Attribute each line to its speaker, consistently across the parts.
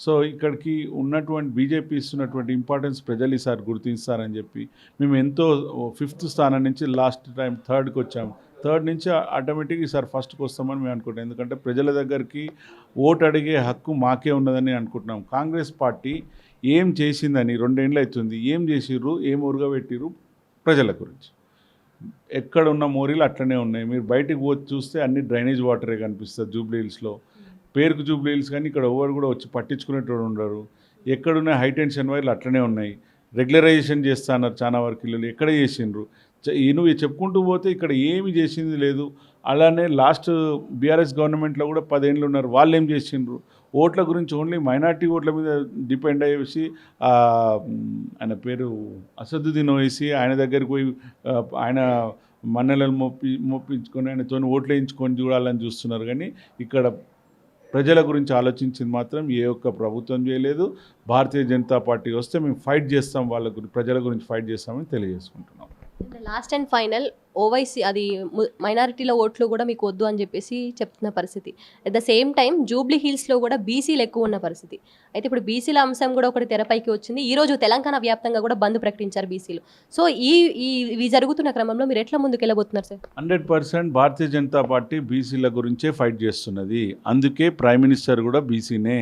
Speaker 1: So ఇక్కడికి ఉన్నటువంటి BJP ఇస్తున్నటువంటి ఇంపార్టెన్స్ ప్రజలు ఈసారి గుర్తిస్తారని చెప్పి మేము ఎంతో 5th స్థానం నుంచి లాస్ట్ టైం 3rdకి వచ్చాము. 3rd నుంచి ఆటోమేటిక్గా ఈసారి ఫస్ట్కి వస్తామని మేము అనుకుంటాం. ఎందుకంటే ప్రజల దగ్గరికి ఓటు అడిగే హక్కు మాకే ఉన్నదని అనుకుంటున్నాం. కాంగ్రెస్ పార్టీ ఏం చేసిందని 2 ఏళ్ళు అవుతుంది. ఏం చేసిర్రు, ఏం ఉరగబెట్టిర్రు ప్రజల గురించి. ఎక్కడ ఉన్న మోరీలు అట్లనే ఉన్నాయి. మీరు బయటికి పోయి చూస్తే అన్ని డ్రైనేజ్ వాటరే కనిపిస్తుంది జూబ్లీ హిల్స్లో. పేరుకు జూబ్లీ హిల్స్ కానీ ఇక్కడ ఎవరు కూడా వచ్చి పట్టించుకునేటోడు ఉండరు. ఎక్కడున్న హై టెన్షన్ వైర్లు అట్లనే ఉన్నాయి. రెగ్యులరైజేషన్ చేస్తా అన్నారు చాలా వరకు ఇల్లు. ఎక్కడ చేసిండ్రు? నువ్వు చెప్పుకుంటూ పోతే ఇక్కడ ఏమి చేసింది లేదు. అలానే లాస్ట్ బీఆర్ఎస్ గవర్నమెంట్లో కూడా 10 ఏళ్ళు ఉన్నారు. వాళ్ళు ఏం చేసిండ్రు? ఓట్ల గురించి ఓన్లీ మైనార్టీ ఓట్ల మీద డిపెండ్ అయ్యేసి ఆయన పేరు అసదుద్దీన్ ఓవైసీ ఆయన దగ్గరికి పోయి ఆయన మన్నెలను మొప్పించుకొని ఆయనతో ఓట్లు వేయించుకొని చూడాలని చూస్తున్నారు. కానీ ఇక్కడ ప్రజల గురించి ఆలోచించింది మాత్రం ఏ ఒక్క ప్రభుత్వం చేయలేదు. భారతీయ జనతా పార్టీ వస్తే మేము ఫైట్ చేస్తాం, వాళ్ళ గురించి ప్రజల గురించి ఫైట్ చేస్తామని తెలియజేసుకుంటున్నాం.
Speaker 2: లాస్ట్ అండ్ ఫైనల్ ఓవైసీ అది మైనారిటీల ఓట్లు కూడా మీకు వద్దు అని చెప్పేసి చెప్తున్న పరిస్థితి. At the same time Jubilee హిల్స్లో కూడా బీసీలు ఎక్కువ ఉన్న పరిస్థితి. అయితే ఇప్పుడు బీసీల అంశం కూడా ఒకటి తెరపైకి వచ్చింది. ఈరోజు తెలంగాణ వ్యాప్తంగా కూడా బంద్ ప్రకటించారు బీసీలు. సో ఇవి జరుగుతున్న క్రమంలో మీరు ఎట్లా ముందుకు వెళ్ళబోతున్నారు సార్?
Speaker 1: 100% భారతీయ జనతా పార్టీ బీసీల గురించే ఫైట్ చేస్తున్నది. అందుకే ప్రైమ్ మినిస్టర్ కూడా బీసీనే.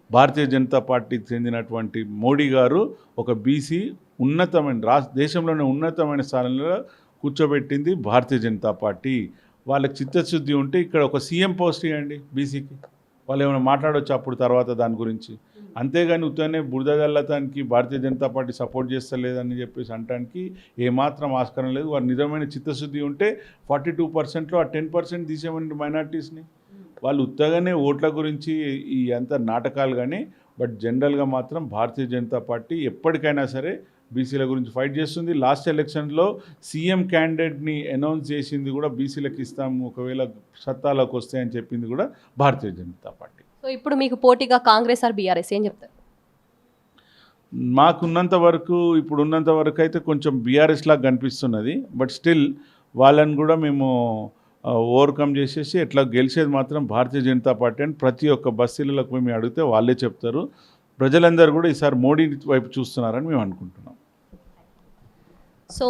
Speaker 1: భారతీయ జనతా పార్టీకి చెందినటువంటి మోడీ గారు ఒక బీసీ ఉన్నతమైన దేశంలోనే ఉన్నతమైన స్థానంలో కూర్చోబెట్టింది భారతీయ జనతా పార్టీ. వాళ్ళకి చిత్తశుద్ధి ఉంటే ఇక్కడ ఒక సీఎం పోస్ట్ ఇవ్వండి బీసీకి. వాళ్ళు ఏమైనా మాట్లాడవచ్చు అప్పుడు తర్వాత దాని గురించి. అంతేగాని ఉత్తనే బురద జల్లటానికి భారతీయ జనతా పార్టీ సపోర్ట్ చేస్తలేదని చెప్పేసి అనడానికి ఏమాత్రం ఆస్కారం లేదు. వారు నిజమైన చిత్తశుద్ధి ఉంటే 42%లో ఆ 10% తీసేమండి మైనార్టీస్ని. వాళ్ళు ఉత్తగానే ఓట్ల గురించి ఈ అంత నాటకాలు కానీ, బట్ జనరల్గా మాత్రం భారతీయ జనతా పార్టీ ఎప్పటికైనా సరే బీసీల గురించి ఫైట్ చేస్తుంది. లాస్ట్ ఎలక్షన్లో సీఎం క్యాండిడేట్ని అనౌన్స్ చేసింది కూడా బీసీలకు ఇస్తాము ఒకవేళ సత్తాలోకి వస్తే అని చెప్పింది కూడా భారతీయ జనతా పార్టీ.
Speaker 2: సో ఇప్పుడు మీకు పోటీగా కాంగ్రెస్ ఆర్ బీఆర్ఎస్ ఏం చెప్తారు?
Speaker 1: మాకున్నంత వరకు ఇప్పుడున్నంత వరకు అయితే కొంచెం బీఆర్ఎస్ లాగా కనిపిస్తున్నది. బట్ స్టిల్ వాళ్ళని కూడా మేము ఓవర్కమ్ చేసేసి ఎట్లా గెలిచేది మాత్రం భారతీయ జనతా పార్టీ అని ప్రతి ఒక్క బస్తీలకు మేము అడిగితే వాళ్ళే చెప్తారు. ప్రజలందరూ కూడా ఈసారి మోడీ వైపు చూస్తున్నారని మేము అనుకుంటున్నాం.
Speaker 2: సో